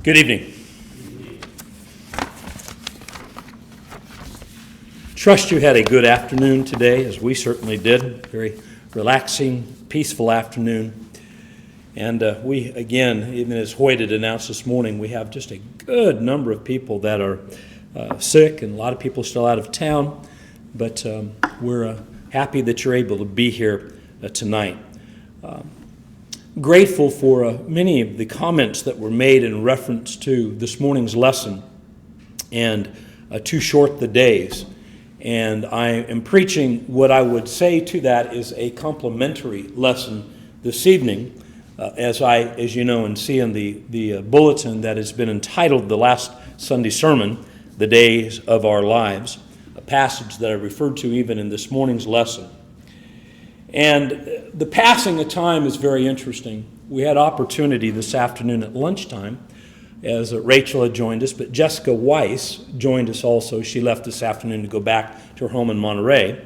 Good evening. Trust you had a good afternoon today, as we certainly did. Very relaxing, peaceful afternoon. And we, again, even as Hoyt had announced this morning, we have just a good number of people that are sick and a lot of people still out of town. But we're happy that you're able to be here tonight. Grateful for many of the comments that were made in reference to this morning's lesson and too short the days. And I am preaching what I would say to that is a complimentary lesson this evening, as you know and see in the bulletin that has been entitled the last Sunday sermon, The Days of Our Lives, a passage that I referred to even in this morning's lesson. And the passing of time is very interesting. We had opportunity this afternoon at lunchtime as Rachel had joined us, but Jessica Weiss joined us also. She left this afternoon to go back to her home in Monterey.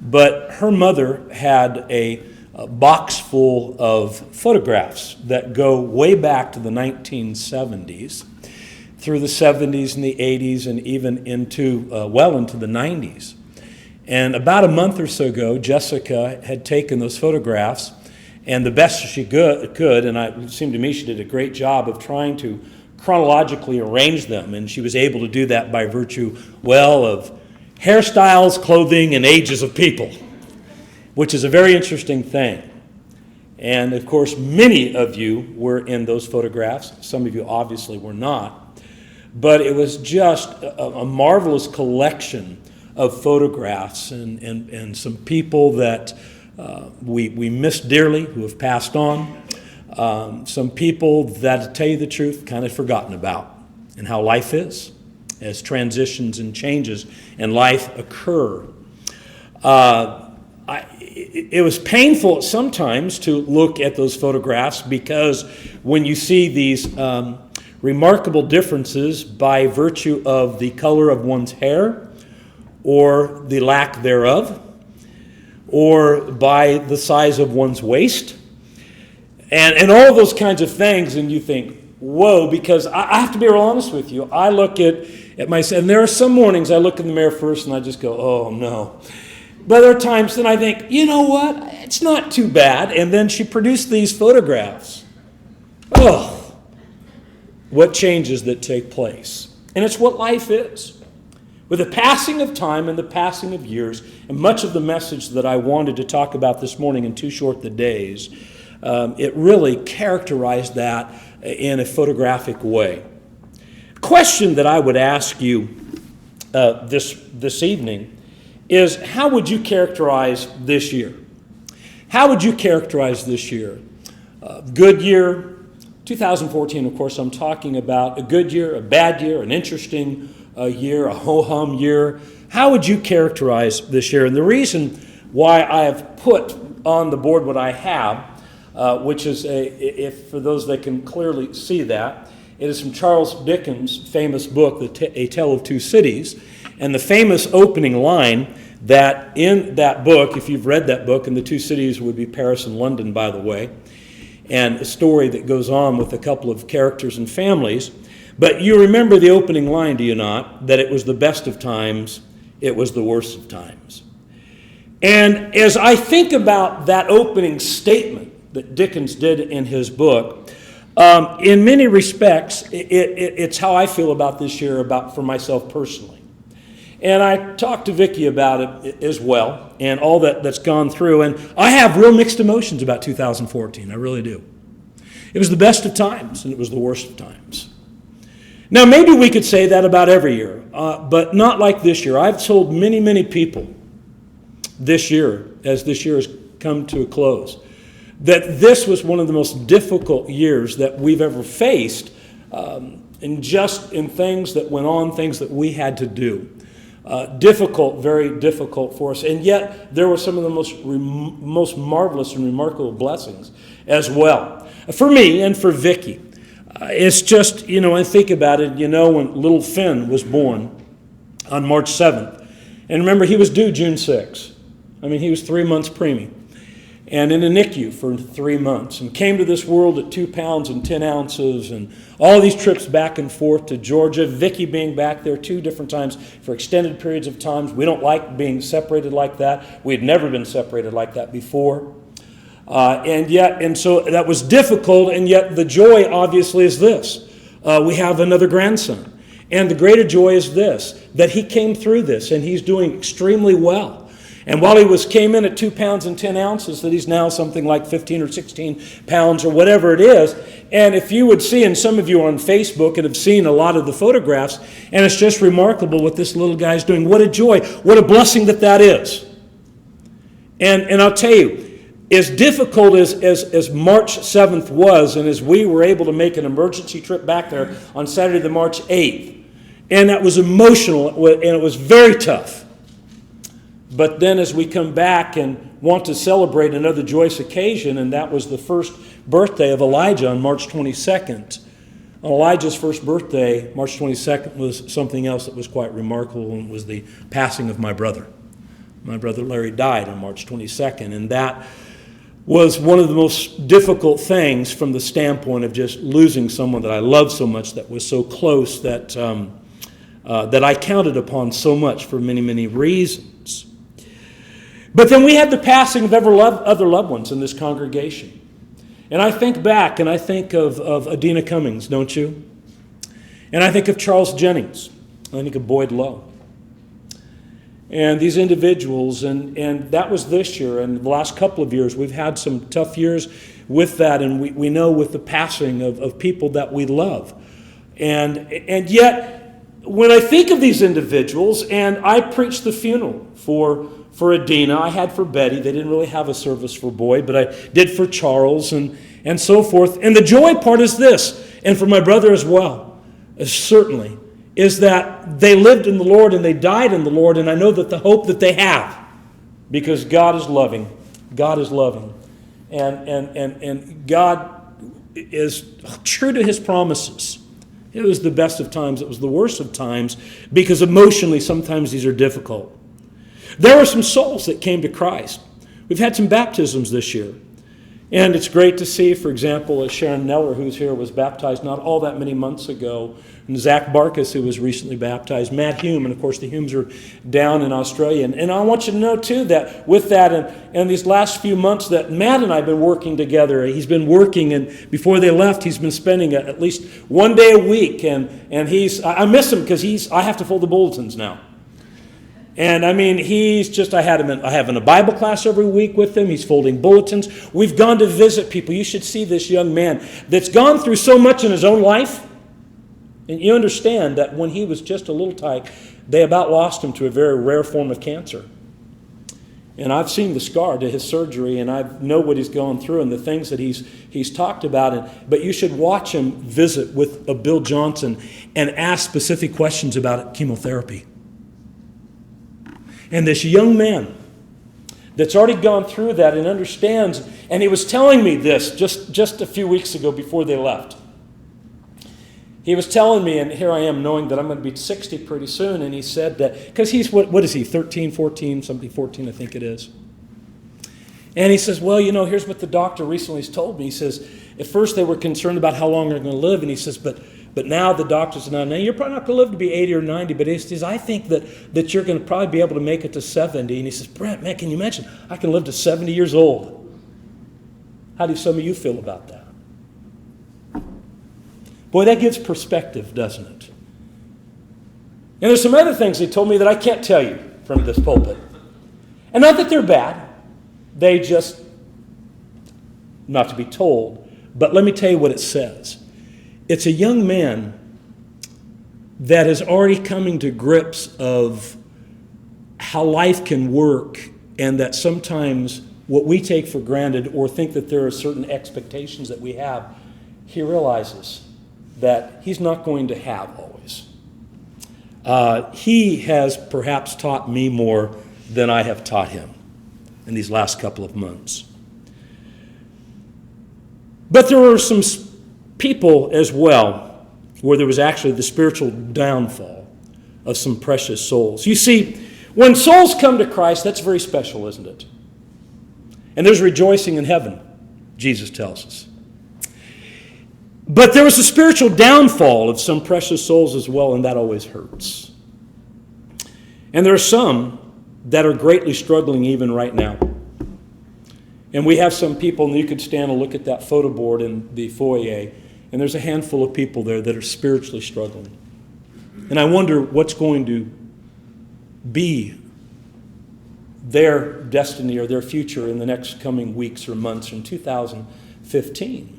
But her mother had a box full of photographs that go way back to the 1970s, through the 70s and the 80s, and even into the 90s. And about a month or so ago, Jessica had taken those photographs, and the best she could, and it seemed to me she did a great job of trying to chronologically arrange them, and she was able to do that by virtue, of hairstyles, clothing, and ages of people, which is a very interesting thing. And, of course, many of you were in those photographs. Some of you obviously were not. But it was just a marvelous collection of photographs and some people that we miss dearly who have passed on. Some people that, to tell you the truth, kind of forgotten about, and how life is as transitions and changes in life occur. It was painful sometimes to look at those photographs because when you see these remarkable differences by virtue of the color of one's hair, or the lack thereof, or by the size of one's waist, and all those kinds of things, and you think, whoa, because I have to be real honest with you. I look at myself, and there are some mornings I look in the mirror first and I just go, oh no. But there are times that I think, you know what, it's not too bad, and then she produced these photographs. Oh, what changes that take place. And it's what life is. With the passing of time and the passing of years, and much of the message that I wanted to talk about this morning in Too Short the Days, it really characterized that in a photographic way. Question that I would ask you this evening is, how would you characterize this year? How would you characterize this year? Good year, 2014, of course, I'm talking about a good year, a bad year, an interesting year, a ho-hum year. How would you characterize this year? And the reason why I have put on the board what I have, which is, if for those that can clearly see that, it is from Charles Dickens' famous book, A Tale of Two Cities, and the famous opening line that in that book, if you've read that book, and the two cities would be Paris and London, by the way, and a story that goes on with a couple of characters and families. But you remember the opening line, do you not? That it was the best of times, it was the worst of times. And as I think about that opening statement that Dickens did in his book, in many respects, it's how I feel about this year, for myself personally. And I talked to Vicki about it as well, and all that's gone through. And I have real mixed emotions about 2014, I really do. It was the best of times, and it was the worst of times. Now, maybe we could say that about every year, but not like this year. I've told many, many people this year, as this year has come to a close, that this was one of the most difficult years that we've ever faced, in things that went on, things that we had to do. Difficult, very difficult for us. And yet, there were some of the most marvelous and remarkable blessings as well. For me and for Vicki. It's just, I think about it, when little Finn was born on March 7th. And remember, he was due June 6th. He was 3 months preemie. and in a NICU for 3 months, and came to this world at 2 pounds and 10 ounces, and all these trips back and forth to Georgia, Vicky being back there 2 different times for extended periods of times. We don't like being separated like that. We had never been separated like that before. And so that was difficult, and yet the joy obviously is this. We have another grandson. And the greater joy is this, that he came through this, and he's doing extremely well. And while he came in at 2 pounds and 10 ounces, that he's now something like 15 or 16 pounds or whatever it is. And if you would see, and some of you are on Facebook and have seen a lot of the photographs, and it's just remarkable what this little guy's doing. What a joy, what a blessing that is. And I'll tell you, as difficult as March 7th was, and as we were able to make an emergency trip back there on Saturday the March 8th, and that was emotional, and it was very tough. But then as we come back and want to celebrate another joyous occasion, and that was the first birthday of Elijah on March 22nd. On Elijah's first birthday, March 22nd, was something else that was quite remarkable, and was the passing of my brother. My brother Larry died on March 22nd, and that was one of the most difficult things from the standpoint of just losing someone that I loved so much, that was so close, that I counted upon so much for many, many reasons. But then we had the passing of other loved ones in this congregation. And I think back, and I think of Adina Cummings, don't you? And I think of Charles Jennings. I think of Boyd Lowe. And these individuals, and that was this year, and the last couple of years, we've had some tough years with that, and we know with the passing of people that we love. And yet, when I think of these individuals, and I preached the funeral for Adina, I had for Betty. They didn't really have a service for Boyd, but I did for Charles and so forth. And the joy part is this, and for my brother as well, certainly, is that they lived in the Lord and they died in the Lord, and I know that the hope that they have, because God is loving. God is loving. And God is true to his promises. It was the best of times. It was the worst of times, because emotionally sometimes these are difficult. There were some souls that came to Christ. We've had some baptisms this year. And it's great to see, for example, Sharon Neller, who's here, was baptized not all that many months ago. And Zach Barkus, who was recently baptized. Matt Hume, and of course the Humes are down in Australia. And I want you to know, too, that with that and these last few months that Matt and I have been working together, he's been working, and before they left, he's been spending at least one day a week. And I miss him, because I have to fold the bulletins now. And I mean, I have a Bible class every week with him. He's folding bulletins. We've gone to visit people. You should see this young man that's gone through so much in his own life. And you understand that when he was just a little tyke, they about lost him to a very rare form of cancer. And I've seen the scar to his surgery, and I know what he's gone through and the things that he's talked about. But you should watch him visit with Bill Johnson and ask specific questions about chemotherapy. And this young man that's already gone through that and understands, and he was telling me this just a few weeks ago before they left. He was telling me, and here I am knowing that I'm going to be 60 pretty soon, and he said that, because he's, what is he, 13, 14, something 14 I think it is. And he says, well, here's what the doctor recently has told me. He says, at first they were concerned about how long they're going to live, and he says, but now the doctors are now you're probably not going to live to be 80 or 90, but he says, I think that you're going to probably be able to make it to 70. And he says, Brent, man, can you imagine? I can live to 70 years old. How do some of you feel about that? Boy, that gives perspective, doesn't it? And there's some other things he told me that I can't tell you from this pulpit. And not that they're bad. They just, not to be told. But let me tell you what it says. It's a young man that is already coming to grips of how life can work, and that sometimes what we take for granted or think that there are certain expectations that we have, he realizes that he's not going to have always. He has perhaps taught me more than I have taught him in these last couple of months. But there were some people as well where there was actually the spiritual downfall of some precious souls. You see, when souls come to Christ, that's very special, isn't it? And there's rejoicing in heaven, Jesus tells us. But there was a spiritual downfall of some precious souls as well, and that always hurts. And there are some that are greatly struggling even right now. And we have some people, and you could stand and look at that photo board in the foyer, and there's a handful of people there that are spiritually struggling. And I wonder what's going to be their destiny or their future in the next coming weeks or months in 2015.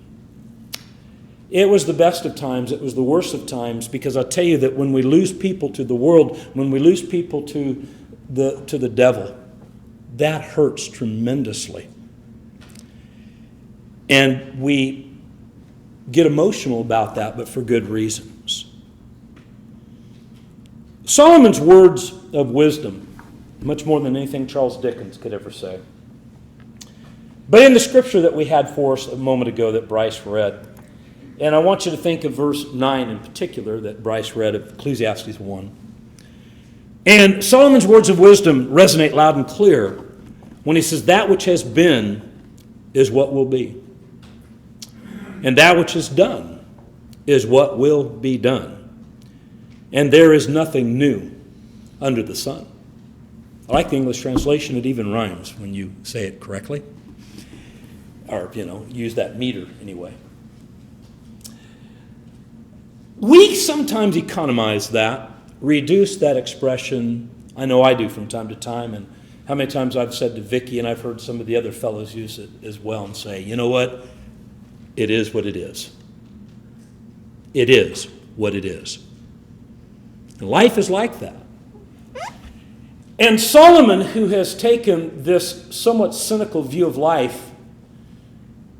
It was the best of times. It was the worst of times, because I'll tell you that when we lose people to the world, when we lose people to the devil, that hurts tremendously. And we get emotional about that, but for good reasons. Solomon's words of wisdom, much more than anything Charles Dickens could ever say. But in the scripture that we had for us a moment ago that Bryce read, and I want you to think of verse 9 in particular that Bryce read of Ecclesiastes 1. And Solomon's words of wisdom resonate loud and clear when he says, that which has been is what will be. And that which is done is what will be done. And there is nothing new under the sun. I like the English translation. It even rhymes when you say it correctly. Or, use that meter anyway. We sometimes economize that, reduce that expression. I know I do from time to time. And how many times I've said to Vicki, and I've heard some of the other fellows use it as well, and say, you know what? It is what it is. It is what it is. And life is like that. And Solomon, who has taken this somewhat cynical view of life,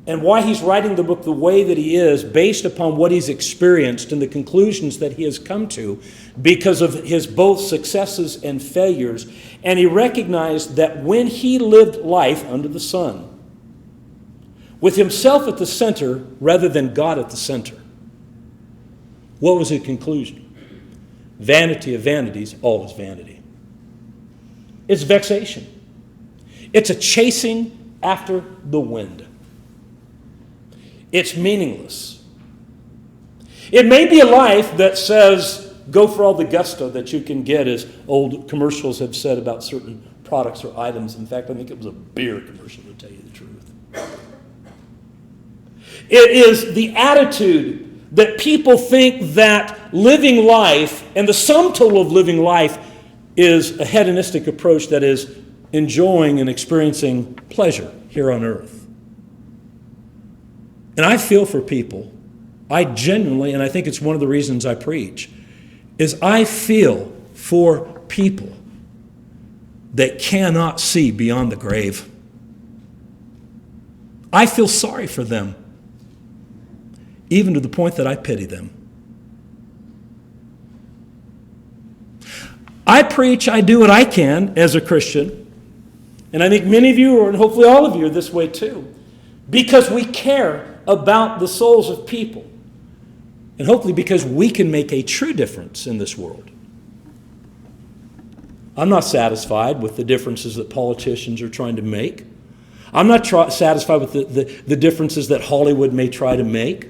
and why he's writing the book the way that he is, based upon what he's experienced and the conclusions that he has come to because of his both successes and failures, and he recognized that when he lived life under the sun, with himself at the center rather than God at the center, what was his conclusion? Vanity of vanities, all is vanity. It's vexation. It's a chasing after the wind. It's meaningless. It may be a life that says, go for all the gusto that you can get, as old commercials have said about certain products or items. In fact, I think it was a beer commercial, to tell you the truth. It is the attitude that people think that living life, and the sum total of living life, is a hedonistic approach that is enjoying and experiencing pleasure here on earth. And I feel for people. I genuinely, and I think it's one of the reasons I preach, is I feel for people that cannot see beyond the grave. I feel sorry for them, even to the point that I pity them. I preach, I do what I can as a Christian, and I think many of you, and hopefully all of you, are this way too, because we care about the souls of people, and hopefully because we can make a true difference in this world. I'm not satisfied with the differences that politicians are trying to make. I'm not satisfied with the differences that Hollywood may try to make.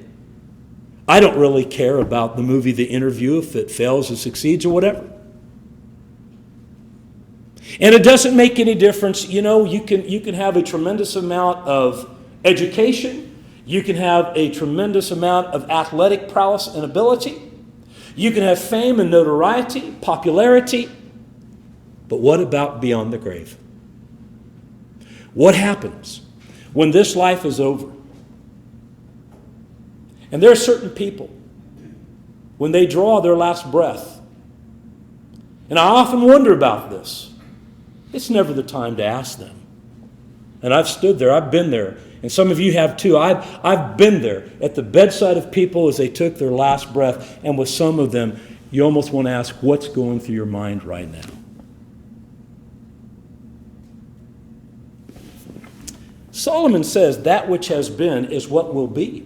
I don't really care about the movie The Interview, if it fails or succeeds or whatever. And it doesn't make any difference. You can have a tremendous amount of education. You can have a tremendous amount of athletic prowess and ability. You can have fame and notoriety, popularity. But what about beyond the grave? What happens when this life is over? And there are certain people, when they draw their last breath, and I often wonder about this, it's never the time to ask them. And I've stood there, I've been there, and some of you have too. I've been there at the bedside of people as they took their last breath, and with some of them, you almost want to ask, what's going through your mind right now? Solomon says that which has been is what will be.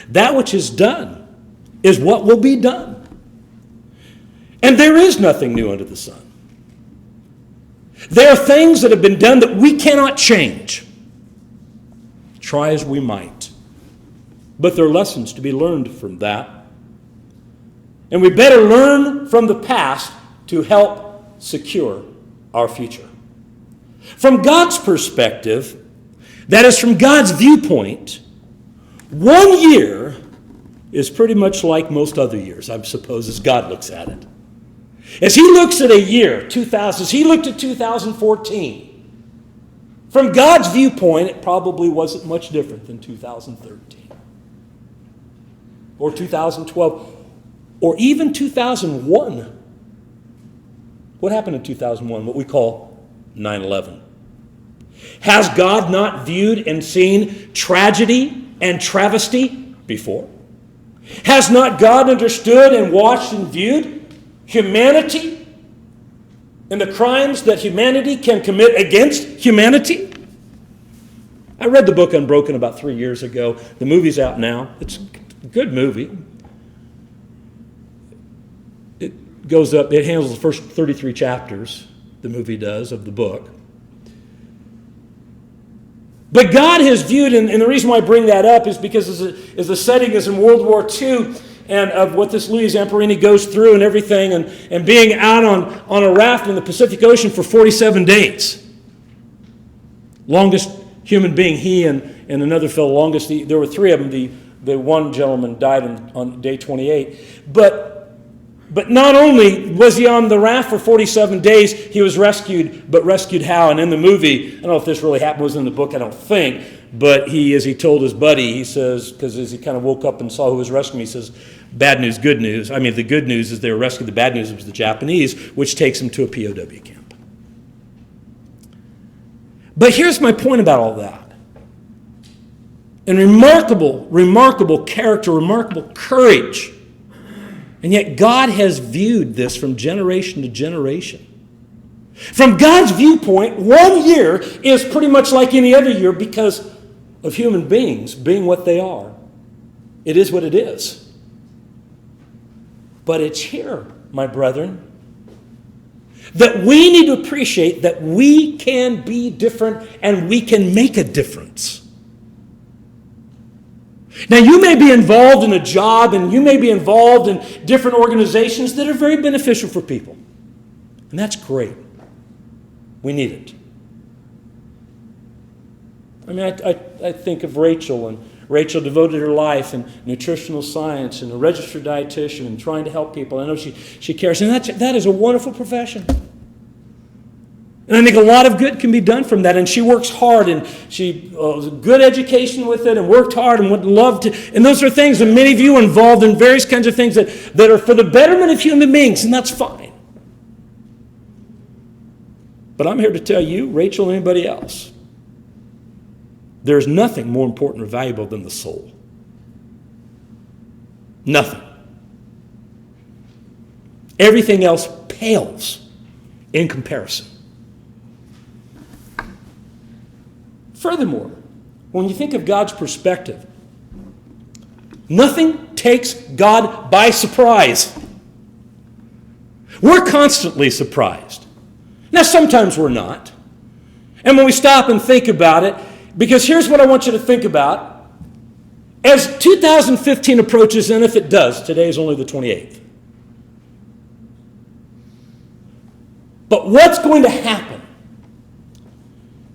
That which is done is what will be done. And there is nothing new under the sun. There are things that have been done that we cannot change, try as we might. But there are lessons to be learned from that. And we better learn from the past to help secure our future. From God's perspective, that is from God's viewpoint, 1 year is pretty much like most other years, I suppose, as God looks at it. As he looks at a year, 2000, as he looked at 2014, from God's viewpoint, it probably wasn't much different than 2013 or 2012 or even 2001. What happened in 2001? What we call 9/11. Has God not viewed and seen tragedy and travesty before? Has not God understood and watched and viewed humanity and the crimes that humanity can commit against humanity? I read the book Unbroken about 3 years ago. The movie's out now. It's a good movie. It goes up, it handles the first 33 chapters, the movie does, of the book. But God has viewed, and the reason why I bring that up is because as the setting is in World War II, and of what this Louis Zamperini goes through and everything, and being out on a raft in the Pacific Ocean for 47 days. Longest human being, he and another fellow, longest, there were three of them. The one gentleman died on day 28. But not only was he on the raft for 47 days, he was rescued, but rescued how? And in the movie, I don't know if this really happened, was in the book, I don't think, but as he told his buddy, he says, because as he kind of woke up and saw who was rescuing him, he says, bad news, good news. I mean, the good news is they were rescued. The bad news was the Japanese, which takes him to a POW camp. But here's my point about all that. And remarkable character, remarkable courage. And yet God has viewed this from generation to generation. From God's viewpoint, 1 year is pretty much like any other year because of human beings being what they are. It is what it is. But it's here, my brethren, that we need to appreciate that we can be different and we can make a difference. Now, you may be involved in a job and you may be involved in different organizations that are very beneficial for people. And that's great. We need it. I mean, I think of Rachel, and Rachel devoted her life in nutritional science and a registered dietitian and trying to help people. I know she cares, and that is a wonderful profession. And I think a lot of good can be done from that. And she works hard, and she was a good education with it and worked hard and would love to. And those are things, and many of you are involved in various kinds of things that are for the betterment of human beings, and that's fine. But I'm here to tell you, Rachel and anybody else, there's nothing more important or valuable than the soul. Nothing. Everything else pales in comparison. Furthermore, when you think of God's perspective, nothing takes God by surprise. We're constantly surprised. Now, sometimes we're not. And when we stop and think about it, because here's what I want you to think about. As 2015 approaches, and if it does, today is only the 28th. But what's going to happen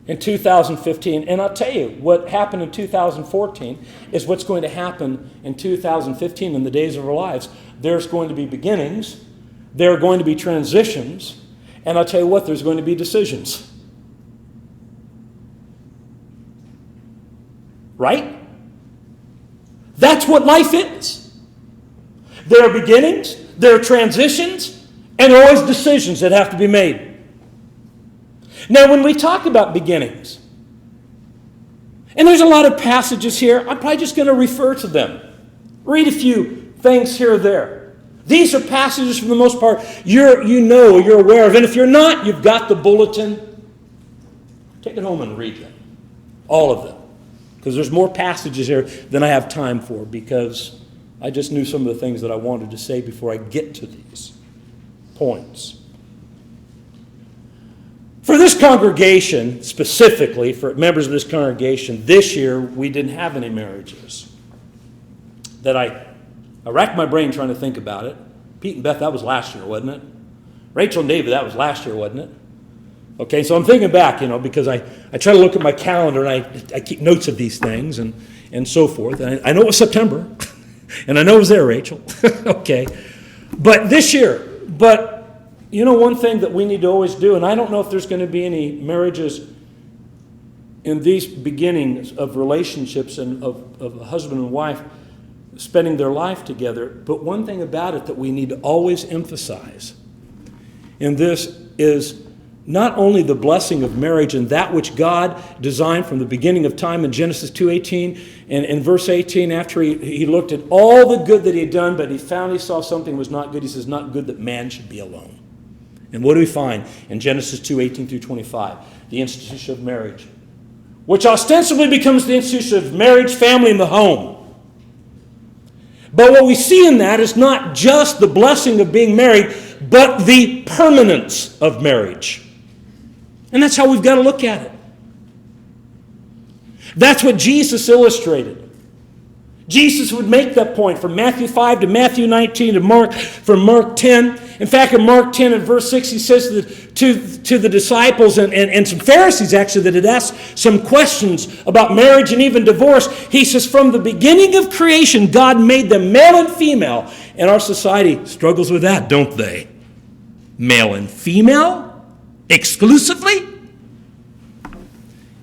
in 2015? And I'll tell you, what happened in 2014 is what's going to happen in 2015 in the days of our lives. There's going to be beginnings. There are going to be transitions. And I'll tell you what, there's going to be decisions. Right? That's what life is. There are beginnings, there are transitions, and there are always decisions that have to be made. Now, when we talk about beginnings, and there's a lot of passages here, I'm probably just going to refer to them. Read a few things here or there. These are passages, for the most part, you're aware of. And if you're not, you've got the bulletin. Take it home and read them. All of them. Because there's more passages here than I have time for, because I just knew some of the things that I wanted to say before I get to these points. For this congregation, specifically for members of this congregation, this year we didn't have any marriages. That I racked my brain trying to think about it. Pete and Beth, that was last year, wasn't it? Rachel and David, that was last year, wasn't it? Okay, so I'm thinking back, because I try to look at my calendar and I keep notes of these things and so forth. And I know it was September, and I know it was there, Rachel. Okay, but this year, one thing that we need to always do, and I don't know if there's going to be any marriages in these beginnings of relationships and of a husband and wife spending their life together, but one thing about it that we need to always emphasize, and this is not only the blessing of marriage and that which God designed from the beginning of time in Genesis 2:18 and in verse 18, after he looked at all the good that he had done, but he saw something was not good. He says, not good that man should be alone. And what do we find in Genesis 2:18 through 25? The institution of marriage, which ostensibly becomes the institution of marriage, family, and the home. But what we see in that is not just the blessing of being married, but the permanence of marriage. And that's how we've got to look at it. That's what Jesus illustrated. Jesus would make that point from Matthew 5 to Matthew 19 to Mark 10. In fact, in Mark 10 and verse 6, he says to the disciples and some Pharisees actually that had asked some questions about marriage and even divorce, he says, from the beginning of creation, God made them male and female. And our society struggles with that, don't they? Male and female? Exclusively?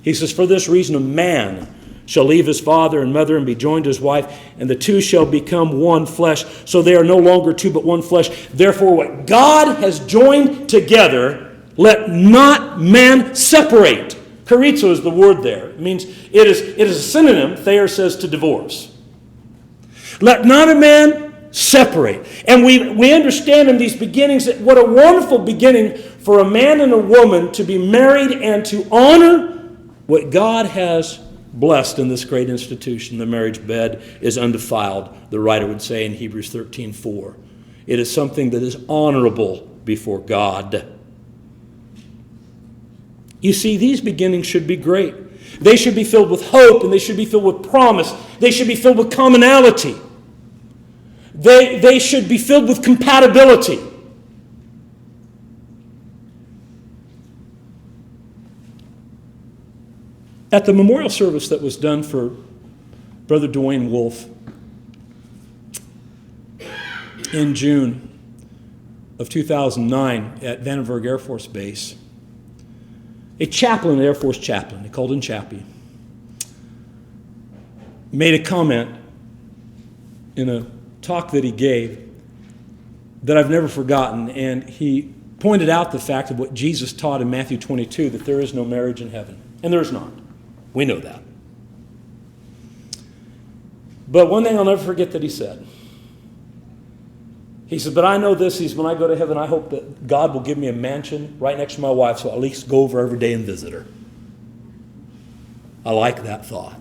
He says, for this reason a man shall leave his father and mother and be joined to his wife, and the two shall become one flesh. So they are no longer two but one flesh. Therefore what God has joined together, let not man separate. Charizo is the word there. It means it is a synonym, Thayer says, to divorce. Let not a man separate. And we understand in these beginnings that what a wonderful beginning for a man and a woman to be married and to honor what God has blessed in this great institution. The marriage bed is undefiled, the writer would say in Hebrews 13:4. It is something that is honorable before God. You see, these beginnings should be great. They should be filled with hope, and they should be filled with promise. They should be filled with commonality. They should be filled with compatibility. At the memorial service that was done for Brother Dwayne Wolf in June of 2009 at Vandenberg Air Force Base, a chaplain, an Air Force chaplain, they called him Chappie, made a comment in a talk that he gave that I've never forgotten, and he pointed out the fact of what Jesus taught in Matthew 22, that there is no marriage in heaven, and there is not. We know that. But one thing I'll never forget that he said. He said, but I know this. He said, when I go to heaven, I hope that God will give me a mansion right next to my wife so I'll at least go over every day and visit her. I like that thought.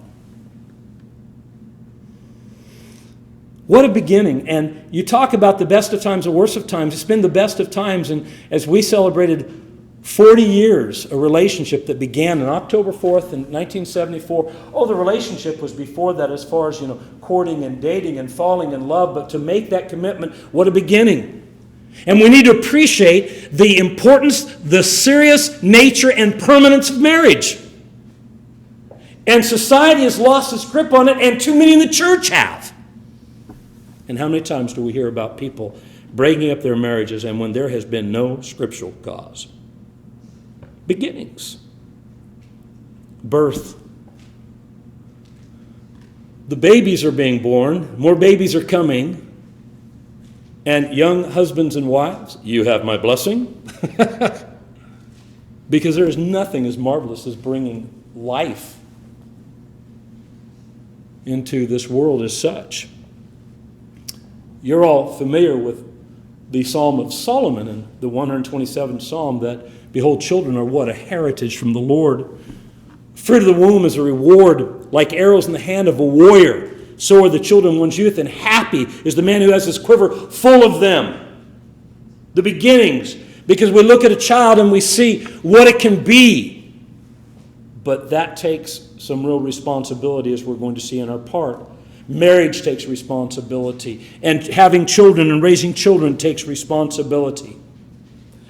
What a beginning. And you talk about the best of times, the worst of times. It's been the best of times. And as we celebrated 40 years, a relationship that began on October 4th in 1974. Oh, the relationship was before that as far as, courting and dating and falling in love. But to make that commitment, what a beginning. And we need to appreciate the importance, the serious nature and permanence of marriage. And society has lost its grip on it, and too many in the church have. And how many times do we hear about people breaking up their marriages and when there has been no scriptural cause? Beginnings. Birth. The babies are being born. More babies are coming. And young husbands and wives, you have my blessing. Because there is nothing as marvelous as bringing life into this world as such. You're all familiar with the Psalm of Solomon and the 127th Psalm that, behold, children are what? A heritage from the Lord. Fruit of the womb is a reward, like arrows in the hand of a warrior. So are the children of one's youth, and happy is the man who has his quiver full of them. The beginnings. Because we look at a child and we see what it can be. But that takes some real responsibility, as we're going to see in our part. Marriage takes responsibility. And having children and raising children takes responsibility.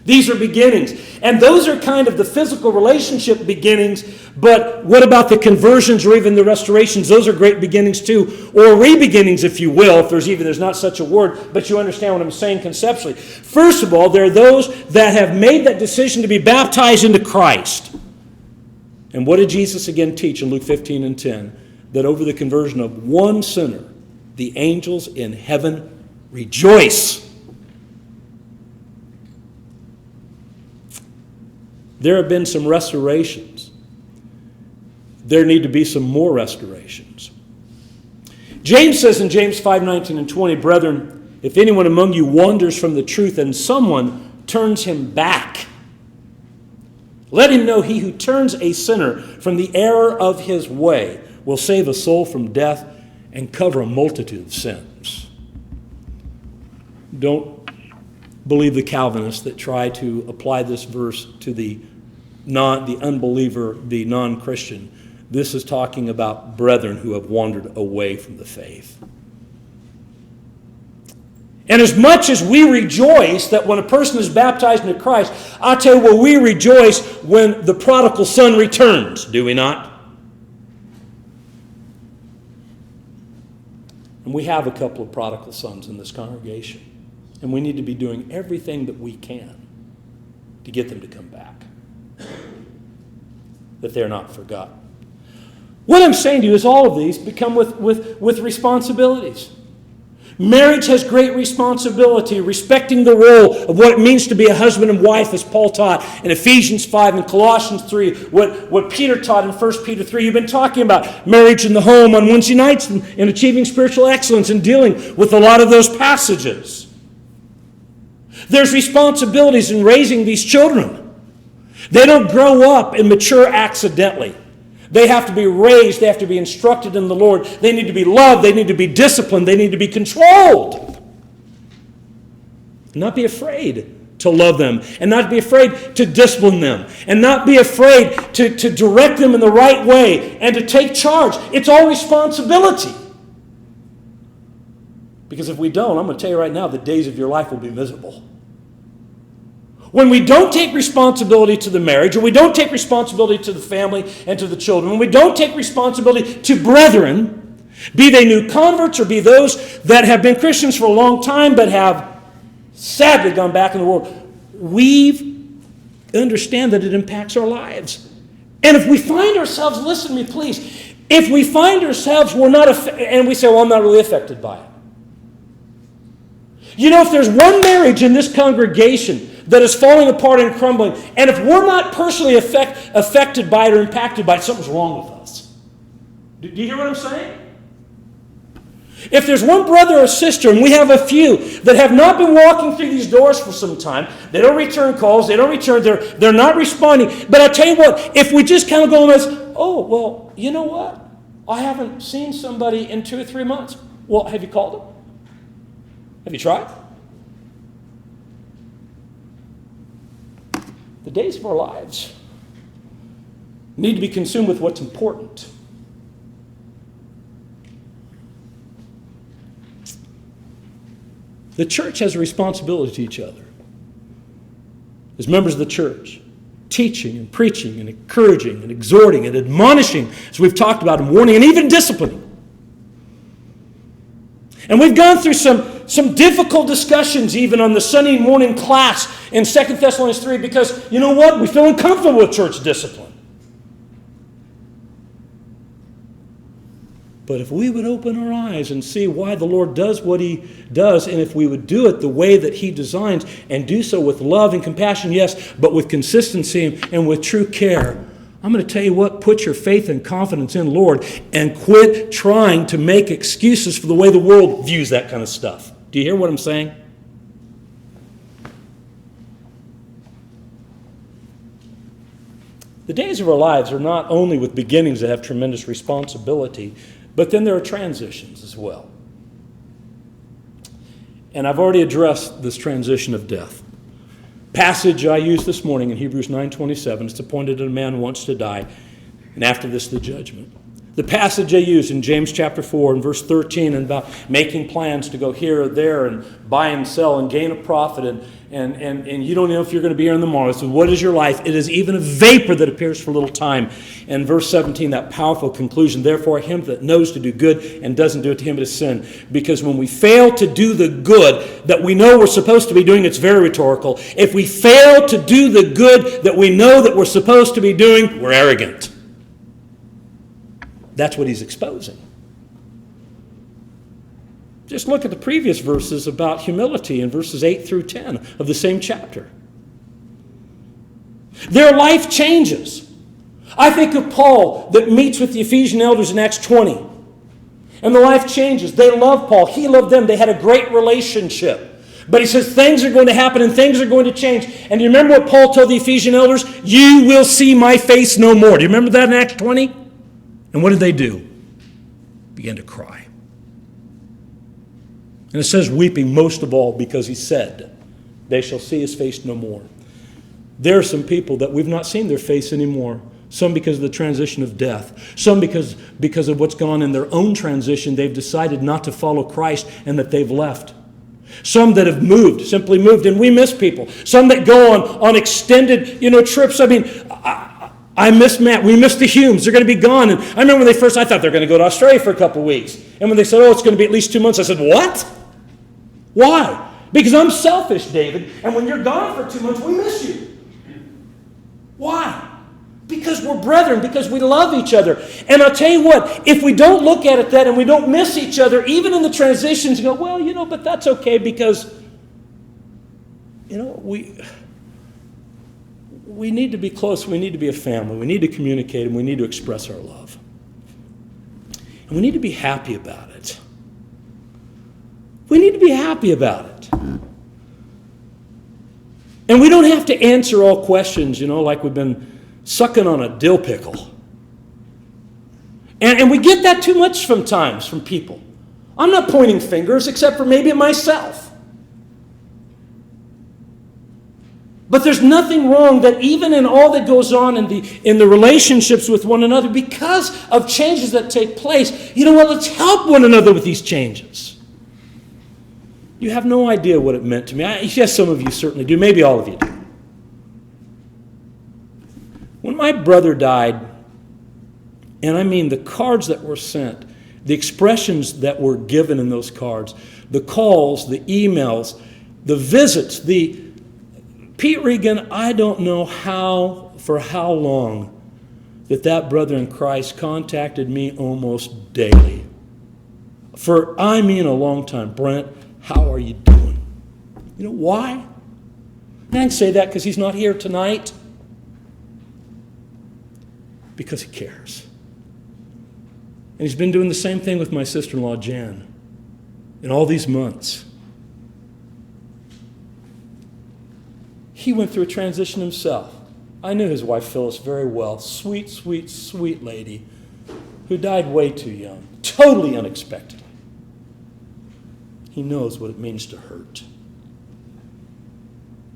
These are beginnings. And those are kind of the physical relationship beginnings. But what about the conversions or even the restorations? Those are great beginnings too. Or re-beginnings, if you will, if there's not such a word. But you understand what I'm saying conceptually. First of all, there are those that have made that decision to be baptized into Christ. And what did Jesus again teach in Luke 15 and 10? That over the conversion of one sinner, the angels in heaven rejoice. There have been some restorations. There need to be some more restorations. James says in James 5:19 and 20, brethren, if anyone among you wanders from the truth and someone turns him back, let him know he who turns a sinner from the error of his way will save a soul from death and cover a multitude of sins. Don't believe the Calvinists that try to apply this verse to the unbeliever, the non-Christian. This is talking about brethren who have wandered away from the faith. And as much as we rejoice that when a person is baptized into Christ, I'll tell you what, we rejoice when the prodigal son returns, do we not? And we have a couple of prodigal sons in this congregation. And we need to be doing everything that we can to get them to come back. That they're not forgotten. What I'm saying to you is all of these become with responsibilities. Marriage has great responsibility, respecting the role of what it means to be a husband and wife, as Paul taught in Ephesians 5 and Colossians 3, what Peter taught in 1 Peter 3. You've been talking about marriage in the home on Wednesday nights and achieving spiritual excellence and dealing with a lot of those passages. There's responsibilities in raising these children. They don't grow up and mature accidentally. They have to be raised. They have to be instructed in the Lord. They need to be loved. They need to be disciplined. They need to be controlled. Not be afraid to love them. And not be afraid to discipline them. And not be afraid to direct them in the right way. And to take charge. It's all responsibility. Because if we don't, I'm going to tell you right now, the days of your life will be miserable. When we don't take responsibility to the marriage, or we don't take responsibility to the family and to the children, when we don't take responsibility to brethren, be they new converts or be those that have been Christians for a long time but have sadly gone back in the world, we understand that it impacts our lives. And if we find ourselves, listen to me please, if we find ourselves, and we say, well, I'm not really affected by it. You know, if there's one marriage in this congregation that is falling apart and crumbling, and if we're not personally affected by it or impacted by it, something's wrong with us. Do you hear what I'm saying? If there's one brother or sister, and we have a few that have not been walking through these doors for some time, they don't return calls, they're not responding. But I tell you what, if we just kind of go and say, oh, well, you know what? I haven't seen somebody in 2 or 3 months. Well, have you called them? Have you tried? The days of our lives need to be consumed with what's important. The church has a responsibility to each other. As members of the church, teaching and preaching and encouraging and exhorting and admonishing, as we've talked about, and warning and even disciplining. And we've gone through some difficult discussions even on the Sunday morning class in 2 Thessalonians 3 because, you know what? We feel uncomfortable with church discipline. But if we would open our eyes and see why the Lord does what He does, and if we would do it the way that He designs and do so with love and compassion, yes, but with consistency and with true care, I'm going to tell you what, put your faith and confidence in the Lord and quit trying to make excuses for the way the world views that kind of stuff. Do you hear what I'm saying? The days of our lives are not only with beginnings that have tremendous responsibility, but then there are transitions as well. And I've already addressed this transition of death. Passage I used this morning in Hebrews 9:27, it's appointed that a man wants to die, and after this the judgment. The passage I used in James chapter 4 and verse 13 and about making plans to go here or there and buy and sell and gain a profit and you don't know if you're going to be here in the morning. So what is your life? It is even a vapor that appears for a little time. And verse 17, that powerful conclusion, therefore him that knows to do good and doesn't do it, to him it is sin. Because when we fail to do the good that we know we're supposed to be doing, it's very rhetorical. If we fail to do the good that we know that we're supposed to be doing, we're arrogant. That's what he's exposing. Just look at the previous verses about humility in verses 8 through 10 of the same chapter. Their life changes. I think of Paul that meets with the Ephesian elders in Acts 20. And the life changes. They love Paul. He loved them. They had a great relationship. But he says things are going to happen and things are going to change. And do you remember what Paul told the Ephesian elders? You will see my face no more. Do you remember that in Acts 20? And what did they do? Began to cry. And it says weeping most of all because he said, they shall see his face no more. There are some people that we've not seen their face anymore. Some because of the transition of death. Some because of what's gone in their own transition. They've decided not to follow Christ and that they've left. Some that have moved, simply moved, and we miss people. Some that go on extended, trips. I mean, I miss Matt. We miss the Humes. They're going to be gone. And I remember when I thought they were going to go to Australia for a couple of weeks. And when they said, it's going to be at least 2 months, I said, what? Why? Because I'm selfish, David. And when you're gone for 2 months, we miss you. Why? Because we're brethren, because we love each other. And I'll tell you what, if we don't look at it that and we don't miss each other, even in the transitions, you go, but that's okay because, we need to be close. We need to be a family. We need to communicate and we need to express our love. And we need to be happy about it. We need to be happy about it. And we don't have to answer all questions, like we've been sucking on a dill pickle. And we get that too much sometimes from people. I'm not pointing fingers except for maybe at myself. But there's nothing wrong that even in all that goes on in the relationships with one another, because of changes that take place, let's help one another with these changes. You have no idea what it meant to me. Yes, some of you certainly do. Maybe all of you do. When my brother died, and I mean the cards that were sent, the expressions that were given in those cards, the calls, the emails, the visits, Pete Regan, I don't know for how long that brother in Christ contacted me almost daily. For, a long time. Brent, how are you doing? You know why? And I can say that because he's not here tonight. Because he cares. And he's been doing the same thing with my sister-in-law, Jan, in all these months. He went through a transition himself. I knew his wife, Phyllis, very well. Sweet, sweet, sweet lady who died way too young, totally unexpectedly. He knows what it means to hurt.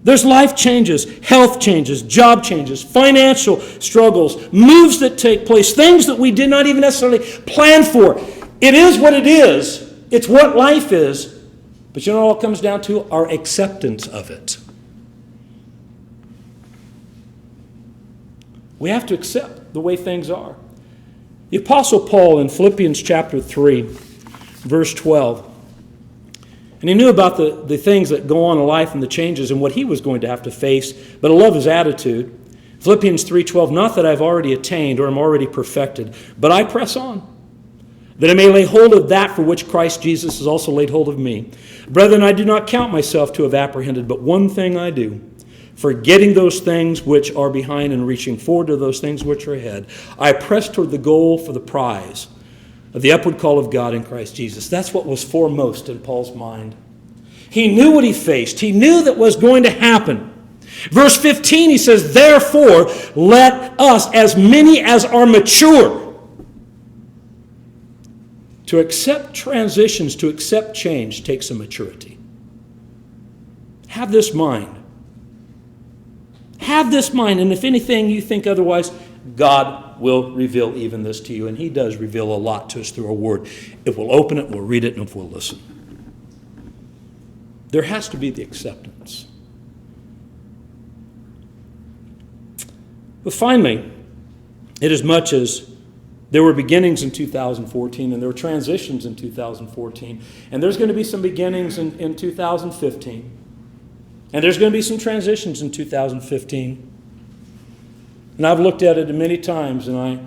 There's life changes, health changes, job changes, financial struggles, moves that take place, things that we did not even necessarily plan for. It is what it is. It's what life is. But what it all comes down to? Our acceptance of it. We have to accept the way things are. The Apostle Paul in Philippians chapter 3, verse 12, and he knew about the things that go on in life and the changes and what he was going to have to face, but I love his attitude. Philippians 3:12, not that I've already attained or am already perfected, but I press on, that I may lay hold of that for which Christ Jesus has also laid hold of me. Brethren, I do not count myself to have apprehended, but one thing I do, forgetting those things which are behind and reaching forward to those things which are ahead, I press toward the goal for the prize of the upward call of God in Christ Jesus. That's what was foremost in Paul's mind. He knew what he faced. He knew that was going to happen. Verse 15, he says, therefore, let us, as many as are mature, to accept transitions, to accept change, takes some maturity. Have this mind. have this mind, and if anything you think otherwise, God will reveal even this to you. And he does reveal a lot to us through our word. If we'll open it, we'll read it, and if we'll listen. There has to be the acceptance. But finally, inasmuch as there were beginnings in 2014 and there were transitions in 2014, and there's going to be some beginnings in 2015, and there's going to be some transitions in 2015. And I've looked at it many times, and I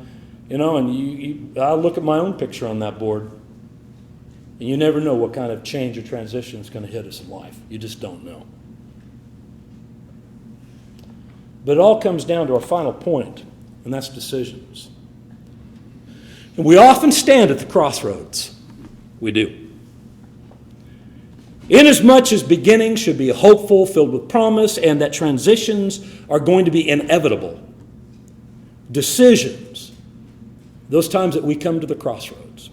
look at my own picture on that board, and you never know what kind of change or transition is going to hit us in life. You just don't know. But it all comes down to our final point, and that's decisions. And we often stand at the crossroads. We do. Inasmuch as beginnings should be hopeful, filled with promise, and that transitions are going to be inevitable, decisions, those times that we come to the crossroads,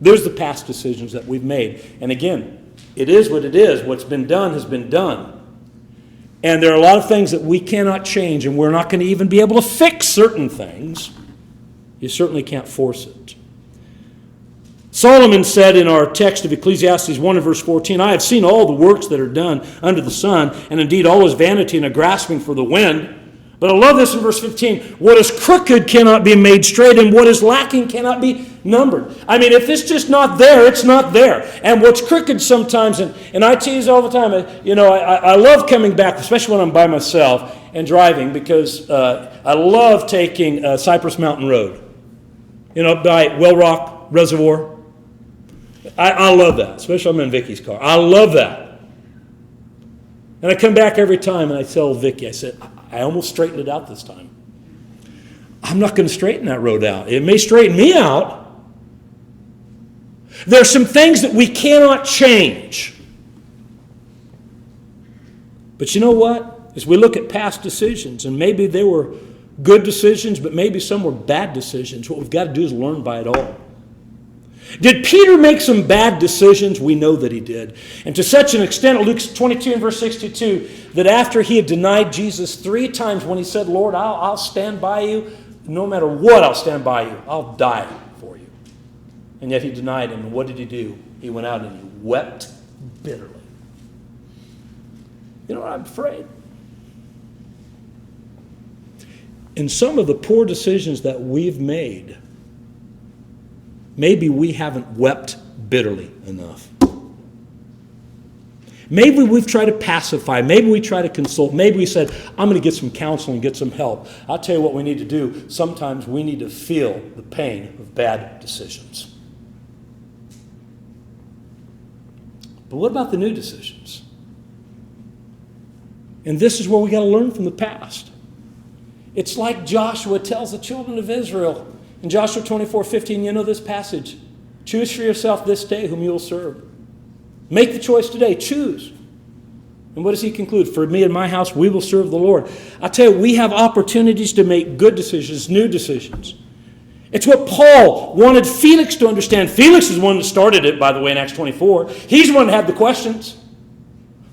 there's the past decisions that we've made. And again, it is what it is. What's been done has been done. And there are a lot of things that we cannot change, and we're not going to even be able to fix certain things. You certainly can't force it. Solomon said in our text of Ecclesiastes 1 and verse 14, I have seen all the works that are done under the sun, and indeed all is vanity and a grasping for the wind. But I love this in verse 15. What is crooked cannot be made straight, and what is lacking cannot be numbered. I mean, if it's just not there, it's not there. And what's crooked sometimes, and I tease all the time, I love coming back, especially when I'm by myself and driving, because I love taking Cypress Mountain Road, by Well Rock Reservoir. I love that, especially when I'm in Vicky's car. I love that. And I come back every time and I tell Vicky, I said, I almost straightened it out this time. I'm not going to straighten that road out. It may straighten me out. There are some things that we cannot change. But you know what? As we look at past decisions, and maybe they were good decisions, but maybe some were bad decisions, what we've got to do is learn by it all. Did Peter make some bad decisions? We know that he did. And to such an extent, Luke 22 and verse 62, that after he had denied Jesus 3 times when he said, Lord, I'll stand by you. No matter what, I'll stand by you. I'll die for you. And yet he denied him. And what did he do? He went out and he wept bitterly. You know what? I'm afraid. In some of the poor decisions that we've made, maybe we haven't wept bitterly enough. Maybe we've tried to pacify. Maybe we try to consult. Maybe we said, I'm going to get some counseling, get some help. I'll tell you what we need to do. Sometimes we need to feel the pain of bad decisions. But what about the new decisions? And this is where we got to learn from the past. It's like Joshua tells the children of Israel in Joshua 24:15, you know this passage. Choose for yourself this day whom you will serve. Make the choice today. Choose. And what does he conclude? For me and my house, we will serve the Lord. I tell you, we have opportunities to make good decisions, new decisions. It's what Paul wanted Felix to understand. Felix is the one that started it, by the way, in Acts 24. He's the one that had the questions.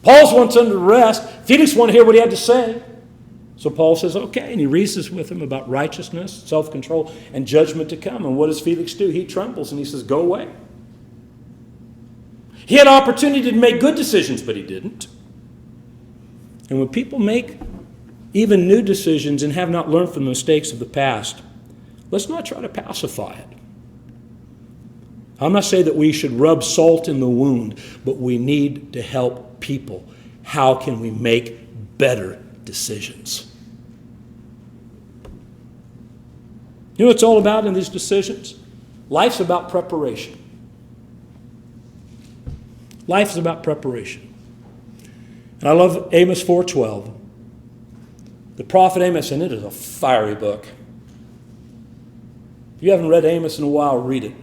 Paul's the one that's under arrest. Felix wanted to hear what he had to say. So Paul says, okay, and he reasons with him about righteousness, self-control, and judgment to come. And what does Felix do? He trembles and he says, go away. He had opportunity to make good decisions, but he didn't. And when people make even new decisions and have not learned from the mistakes of the past, let's not try to pacify it. I'm not saying that we should rub salt in the wound, but we need to help people. How can we make better decisions? You know what it's all about in these decisions? Life's about preparation. Life is about preparation. And I love Amos 4:12. The prophet Amos, and it is a fiery book. If you haven't read Amos in a while, read it.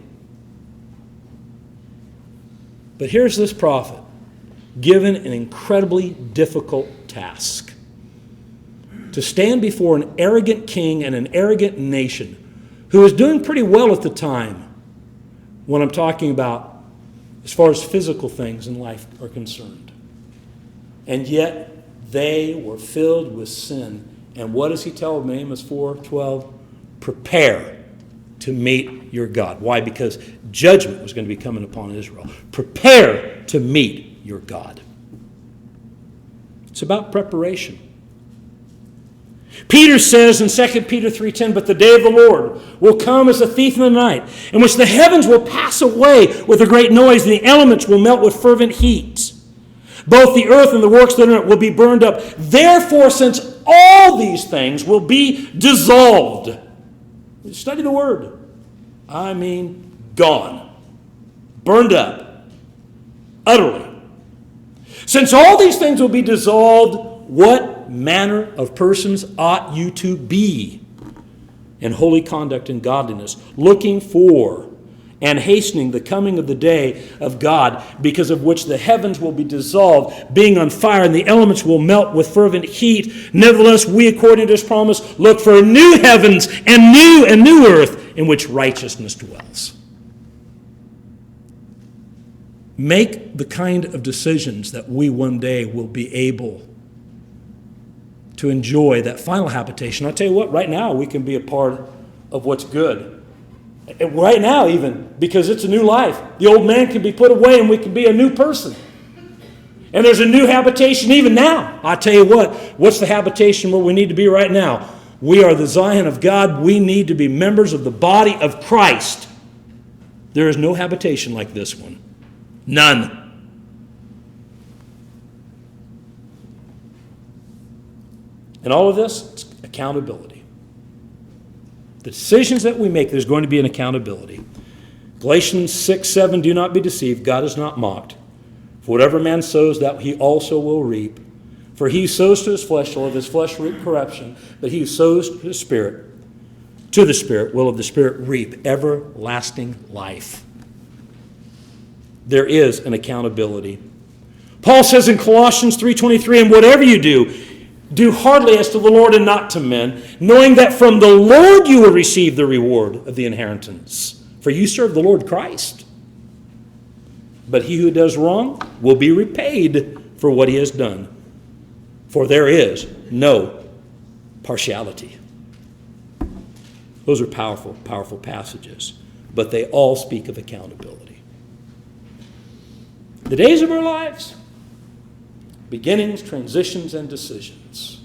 But here's this prophet, given an incredibly difficult task. To stand before an arrogant king and an arrogant nation who was doing pretty well at the time, when I'm talking about as far as physical things in life are concerned. And yet, They were filled with sin. And what does he tell them in Amos 4:12? Prepare to meet your God. Why? Because judgment was going to be coming upon Israel. Prepare to meet your God. It's about preparation. Peter says in 2 Peter 3:10, but the day of the Lord will come as a thief in the night, in which the heavens will pass away with a great noise, and the elements will melt with fervent heat. Both the earth and the works that are in it will be burned up. Therefore, since all these things will be dissolved. Study the word. I mean, gone. Burned up. Utterly. Since all these things will be dissolved, what manner of persons ought you to be in holy conduct and godliness, looking for and hastening the coming of the day of God, because of which the heavens will be dissolved, being on fire, and the elements will melt with fervent heat. Nevertheless, we, according to his promise, look for new heavens and new earth in which righteousness dwells. Make the kind of decisions that we one day will be able to enjoy that final habitation. I'll tell you what, right now we can be a part of what's good. Right now even, because it's a new life. The old man can be put away and we can be a new person. And there's a new habitation even now. I tell you what, what's the habitation where we need to be right now? We are the Zion of God. We need to be members of the body of Christ. There is no habitation like this one. None. And all of this, it's accountability. The decisions that we make, there's going to be an accountability. Galatians 6:7, do not be deceived. God is not mocked. For whatever man sows, that he also will reap. For he who sows to his flesh will of his flesh reap corruption, but he who sows to the Spirit will of the Spirit reap everlasting life. There is an accountability. Paul says in Colossians 3:23, and whatever you do heartily as to the Lord and not to men, knowing that from the Lord you will receive the reward of the inheritance. For you serve the Lord Christ. But he who does wrong will be repaid for what he has done. For there is no partiality. Those are powerful, powerful passages. But they all speak of accountability. The days of our lives, beginnings, transitions, and decisions.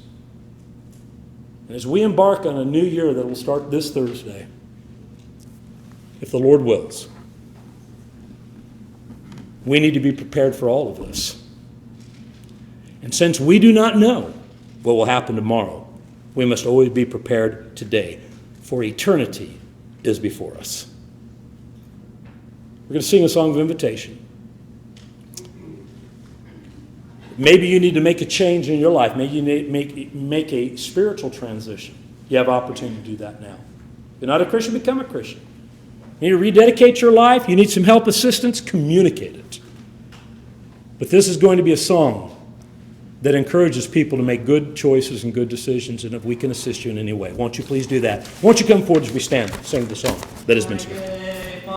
And as we embark on a new year that will start this Thursday, if the Lord wills, we need to be prepared for all of this. And since we do not know what will happen tomorrow, we must always be prepared today, for eternity is before us. We're going to sing a song of invitation. Maybe you need to make a change in your life. Maybe you need to make a spiritual transition. You have opportunity to do that now. If you're not a Christian, become a Christian. You need to rededicate your life. You need some help, assistance, communicate it. But this is going to be a song that encourages people to make good choices and good decisions, and if we can assist you in any way, won't you please do that? Won't you come forward as we stand, sing the song that has been sung?